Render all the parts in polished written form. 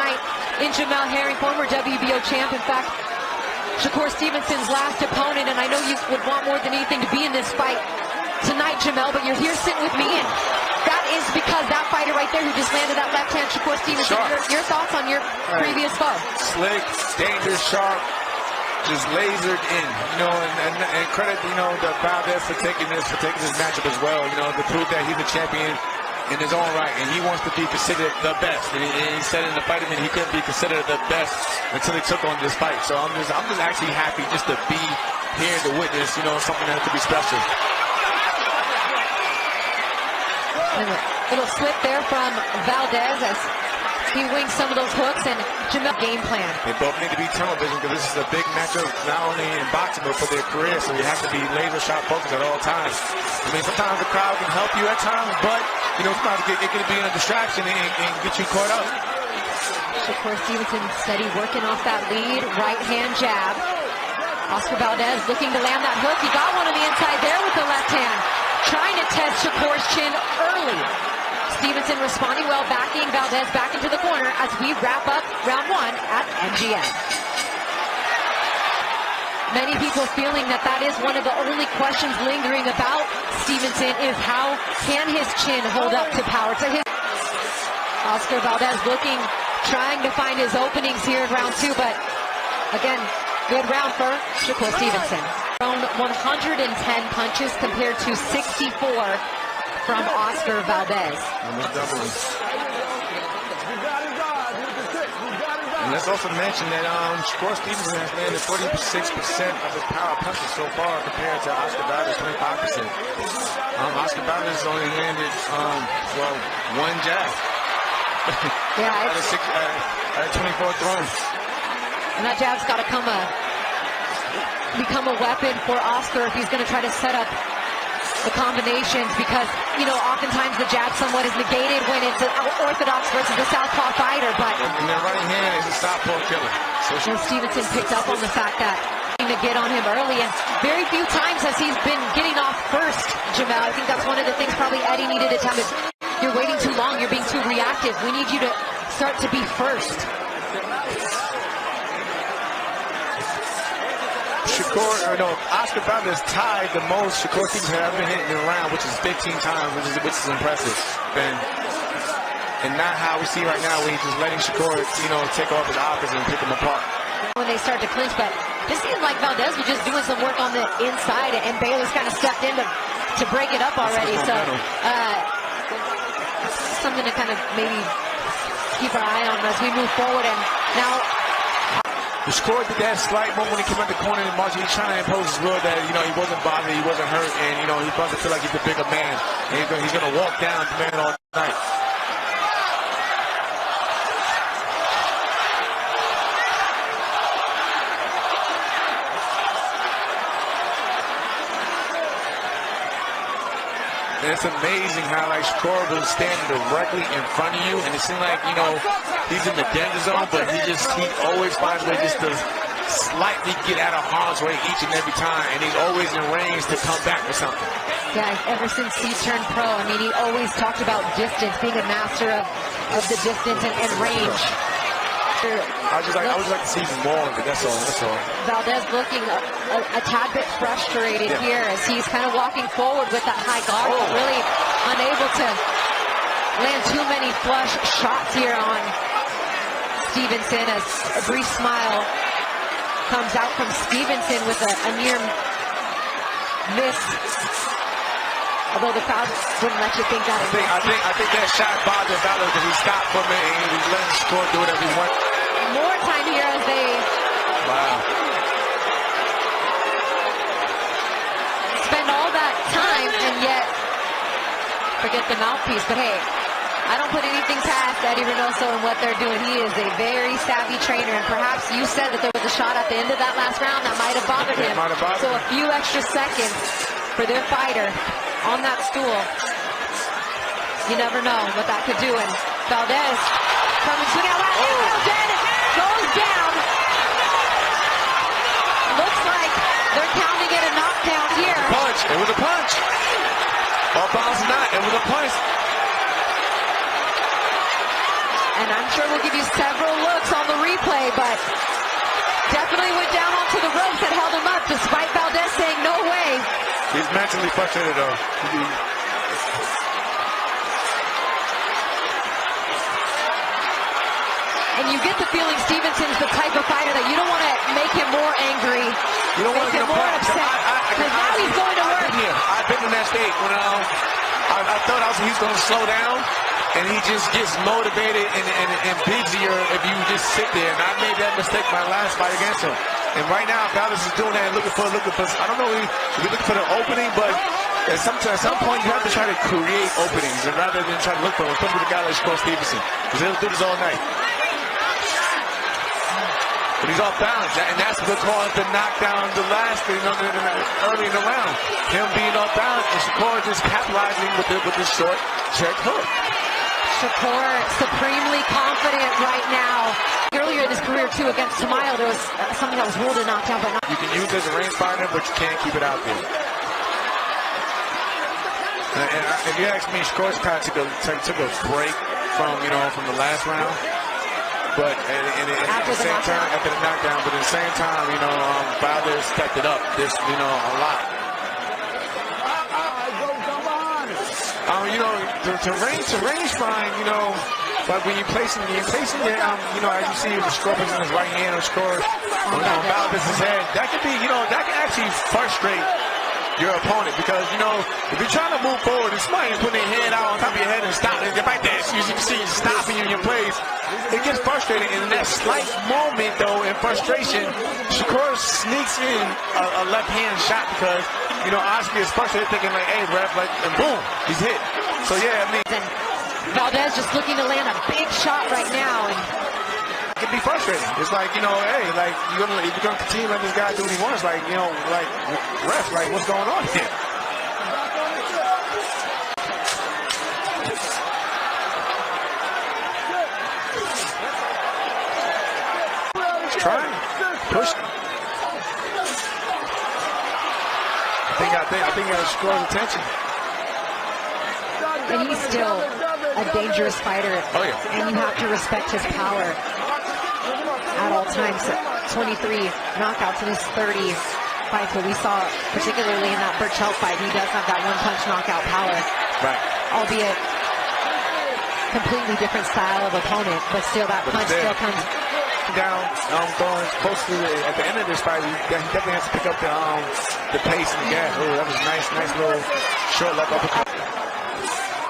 In Jamel Herring, former WBO champ. In fact, Shakur Stevenson's last opponent, and I know you would want more than anything to be in this fight tonight, Jamel, but you're here sitting with me, and that is because that fighter right there who just landed that left hand, Shakur Stevenson. Your thoughts on your previous foe? Slick, dangerous, sharp, just lasered in, and credit, the Valdez for taking this matchup as well, to prove that he's a champion in his own right, and he wants to be considered the best. And he said in the fight, he couldn't be considered the best until he took on this fight. So I'm just actually happy just to be here to witness, something that could be special. And a little slip there from Valdez as he wings some of those hooks, and Jamel game plan. They both need to be tunnel vision because this is a big matchup, not only in boxing but for their career. So you have to be laser sharp focused at all times. I mean, sometimes the crowd can help you at times, but sometimes it can be a distraction and get you caught up. Shakur Stevenson steady working off that lead, right hand jab. Oscar Valdez looking to land that hook. He got one on the inside there with the left hand, trying to test Shakur's chin early. Stevenson responding well, backing Valdez back into the corner as we wrap up round one at MGM. Many people feeling that is one of the only questions lingering about Stevenson is how can his chin hold up to power. So Oscar Valdez trying to find his openings here in round two, but again, good round for Shakur Stevenson. Thrown 110 punches compared to 64 from Oscar Valdez. And let's also mention that Shakur Stevenson has landed 46% of his power punches so far compared to Oscar Valdez, 25%. Oscar Valdez has only landed, one jab. Yeah, out of 24 throws. And that jab's got to become a weapon for Oscar if he's going to try to set up the combinations, because oftentimes the jab somewhat is negated when it's an orthodox versus a southpaw fighter, but and their right hand is a southpaw killer. So Stevenson picked up on the fact that to get on him early, and very few times has he been getting off first, Jamel. I think that's one of the things probably Eddie needed to tell him. You're waiting too long, you're being too reactive. We need you to start to be first. Oscar Valdez tied the most Shakur Stevenson has ever hit in a round, which is 15 times, which is impressive. And not how we see right now, where he's just letting Shakur, take off his offense and pick him apart. When they start to clinch, but it seemed like Valdez was just doing some work on the inside, and Bayless kind of stepped in to break it up already. So something to kind of maybe keep our eye on as we move forward. And now Shakur did that slight moment when he came out the corner and marching. He's trying to impose his will that, he wasn't bothered, he wasn't hurt, and, he doesn't feel like he's a bigger man. And he's going to walk down the man all night. And it's amazing how, Shakur was standing directly in front of you, and it seemed like, he's in the danger zone, but he always finds a way just to slightly get out of harm's way each and every time, and he's always in range to come back with something. Yeah, ever since he turned pro, he always talked about distance, being a master of the distance and range. I would just like to see more of it, that's all. Valdez looking a tad bit frustrated here as he's kind of walking forward with that high guard, but really unable to land too many flush shots here on Stevenson, as a brief smile comes out from Stevenson with a near miss. Although the crowd wouldn't let you think that. I think that shot bothered Valdez because he stopped for a minute and he was letting Shakur do whatever he wanted. More time here as they spend all that time and yet forget the mouthpiece. But hey, I don't put anything past Eddie Reynoso and what they're doing. He is a very savvy trainer, and perhaps you said that there was a shot at the end of that last round that might have bothered him. So a few extra seconds for their fighter on that stool. You never know what that could do. And Valdez coming swinging out right now. Valdez goes down. Looks like they're counting it a knockdown here. Punch. It was a punch. All bounce not. It was a punch. And I'm sure we'll give you several looks on the replay, but definitely went down onto the ropes that held him up, despite Valdez saying no way. He's mentally frustrated, though. And you get the feeling Stevenson's the type of fighter that you don't want to make him more angry, You don't want make to him more upset, because now he's going to work. I've been in that state when I thought he was going to slow down, and he just gets motivated and busier if you just sit there. And I made that mistake my last fight against him. And right now, Valdez is doing that, looking for. I don't know if you're looking for the opening, but at some point you have to try to create openings, and rather than try to look for them, especially with a guy like Shakur Stevenson, because he'll do this all night. But he's off balance, and that's what we're calling the knockdown, the last thing early in the round. Him being off balance, and Shakur just capitalizing with the short check hook. Shakur supremely confident right now. Earlier in his career, too, against Tamayo, there was something that was ruled a knockdown, but not. You can use it as a range fighter, but you can't keep it out there. And if you ask me, Shakur kind of took a break from the last round. But at the same time, after the knockdown, but at the same time, Valdez stepped it up a lot. To range fine, but when you're placing it, as you see the Scorpion's in his right hand, or Shakur on Valdez's head, that could be, that can actually frustrate your opponent, because if you're trying to move forward and somebody's putting their hand out on top of your head and stopping it right there, as you can see, stopping you in your place, it gets frustrating. And in that slight moment, though, in frustration, Shakur sneaks in a left hand shot, because Oscar is frustrated, thinking like, hey, ref, and boom, he's hit. So yeah, I mean, and Valdez just looking to land a big shot right now, and it can be frustrating. It's like, hey, like if you're gonna continue letting this guy do what he wants, like, ref, like, what's going on here? Trying, push. I think that Shakur's attention. And he's still a dangerous fighter. Oh, yeah. And you have to respect his power at all times. 23 knockouts in his 30 fights. But we saw, particularly in that Burchell fight, he does have that one-punch knockout power. Right. Albeit completely different style of opponent, but still that punch still comes down, going close to at the end of this fight. He definitely has to pick up the pace and the gas. Oh, that was nice little short left uppercut.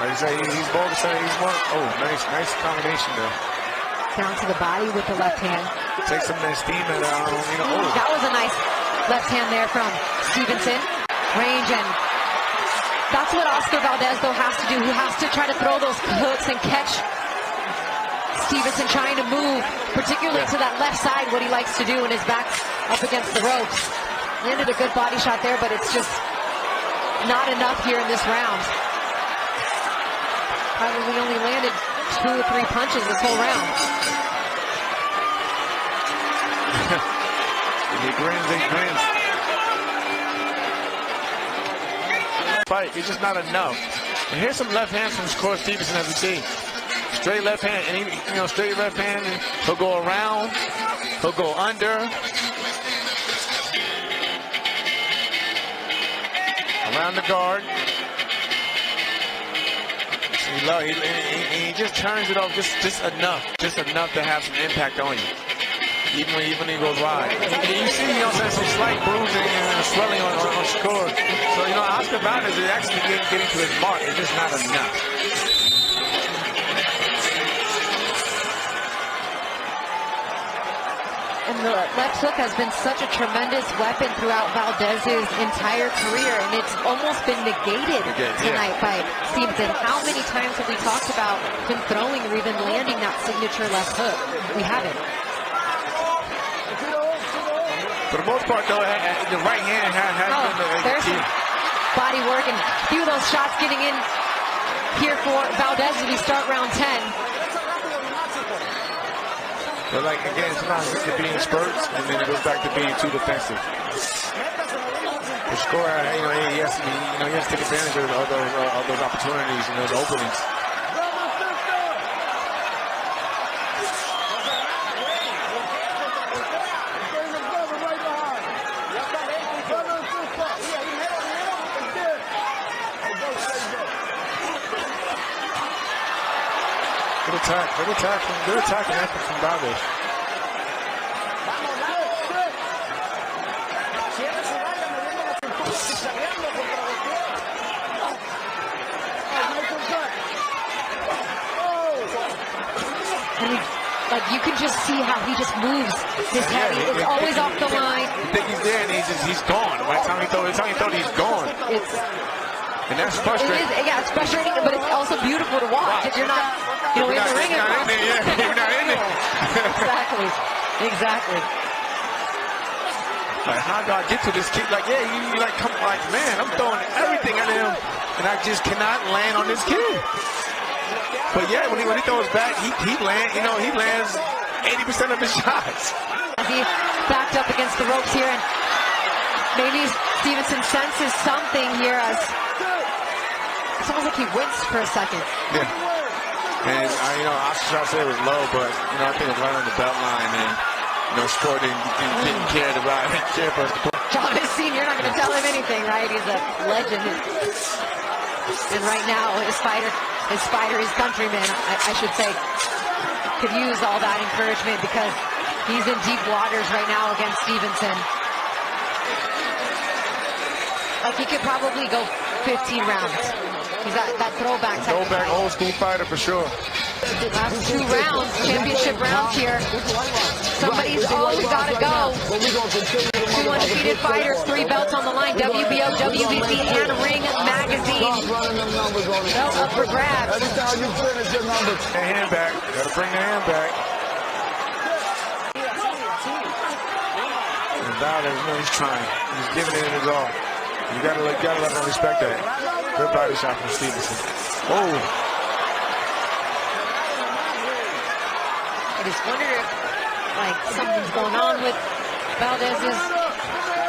Like I say, he's bold to say he's one. Oh, nice combination there. Down to the body with the left hand. Take some of that steam and oh. That was a nice left hand there from Stevenson. Range, and that's what Oscar Valdez, though, has to do. He has to try to throw those hooks and catch Stevenson trying to move, particularly to that left side, what he likes to do when his back's up against the ropes. Landed a good body shot there, but it's just not enough here in this round. Probably only landed 2 or 3 punches this whole round. He grins. Fight, it's just not enough. And here's some left hands from Shakur Stevenson, as we see. Straight left hand, and he, straight left hand, and he'll go around, he'll go under. Around the guard. He just turns it off just enough to have some impact on you, even when he goes wide. And you see, some slight bruising and swelling on Shakur. So Oscar Valdez is actually getting to his mark. It's just not enough. And the left hook has been such a tremendous weapon throughout Valdez's entire career, and it's almost been negated tonight by Stevenson. How many times have we talked about him throwing or even landing that signature left hook? We haven't. For the most part, though, the right hand has been there's some body work, and a few of those shots getting in here for Valdez as we start round 10. But again, sometimes it can be in spurts, and then it goes back to being too defensive. The score, he has to take advantage of those opportunities and those openings. Good attacking effort from Valdez. And like you can just see how he just moves his head. It's always off the line. You think he's there, and he's gone. By the time he throws, he's gone. And that's frustrating. Yeah, it's frustrating, but it's also beautiful to watch. If you're not, in the ring. You're not in there. Exactly. Like, how do I get to this kid? Like, yeah, you like, come, like, man, I'm throwing everything at him, and I just cannot land on this kid. But yeah, when he throws back, he lands 80% of his shots. He backed up against the ropes here, and maybe Stevenson senses something here as it's almost like he winced for a second. Yeah. And Oscar's shot said it was low, but I think it was right on the belt line, and Shakur didn't care to ride. He didn't care for us to put. John is seen. You're not going to tell him anything, right? He's a legend. And right now, his countryman, I should say, could use all that encouragement because he's in deep waters right now against Stevenson. Like he could probably go 15 rounds. He's got that throwback type. Throwback old school fighter for sure. Last 2 rounds, championship rounds here. Somebody's always got to go. 2 undefeated fighters, 3 belts on the line. WBO, WBC, and Ring Magazine. Belt up for grabs. The hand back. Gotta bring the hand back. And Valdez, he's trying. He's giving it his all. You gotta let him respect that. Good body shot from Stevenson. Oh. I just wonder if something's going on with Valdez's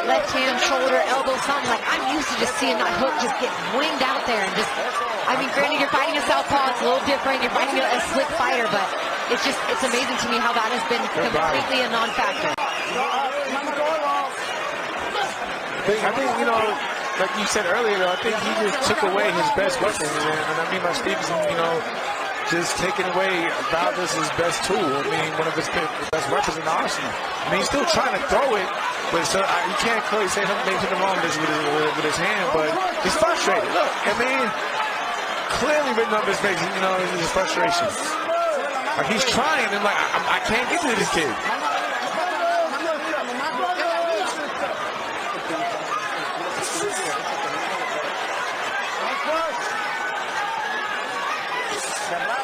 left hand, shoulder, elbow, something. Like I'm used to just seeing that hook just get winged out there and just. I mean, granted, you're fighting a southpaw, it's a little different. You're fighting a slick fighter, but it's amazing to me how that has been completely a non-factor. I think like you said earlier, though, I think he just took away his best weapon, and I mean by Stevenson, just taking away Valdez's best tool. I mean, one of his best weapons in the arsenal. I mean, he's still trying to throw it, but you can't clearly say something wrong with his hand, but he's frustrated. Look, I mean, clearly written on his face, his frustration. Like he's trying, and like I can't get to this kid.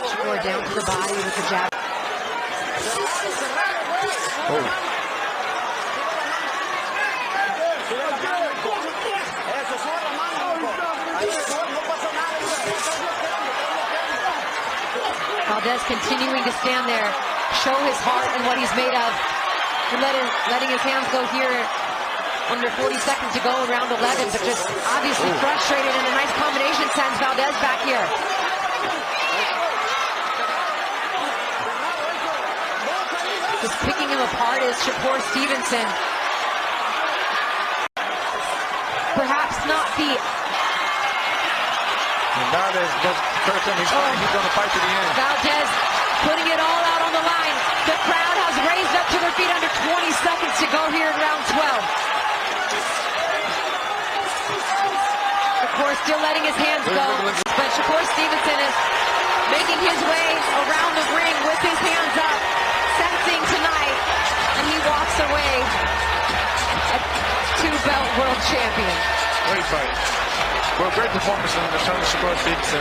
Shakur down to the body with the jab. Oh. Valdez continuing to stand there, show his heart and what he's made of. And letting his hands go here under 40 seconds to go in round 11, but just obviously frustrated, and a nice combination sends Valdez back here. Just picking him apart is Shakur Stevenson. Perhaps not the... Valdez, he's going to fight to the end. Valdez putting it all out on the line. The crowd has raised up to their feet under 20 seconds to go here in round 12. Shakur still letting his hands go, but Shakur Stevenson is making his way around the ring with his hands up, sensing tonight, and he walks away a 2-belt world champion. Great fight. Well, great performance from Shakur Stevenson.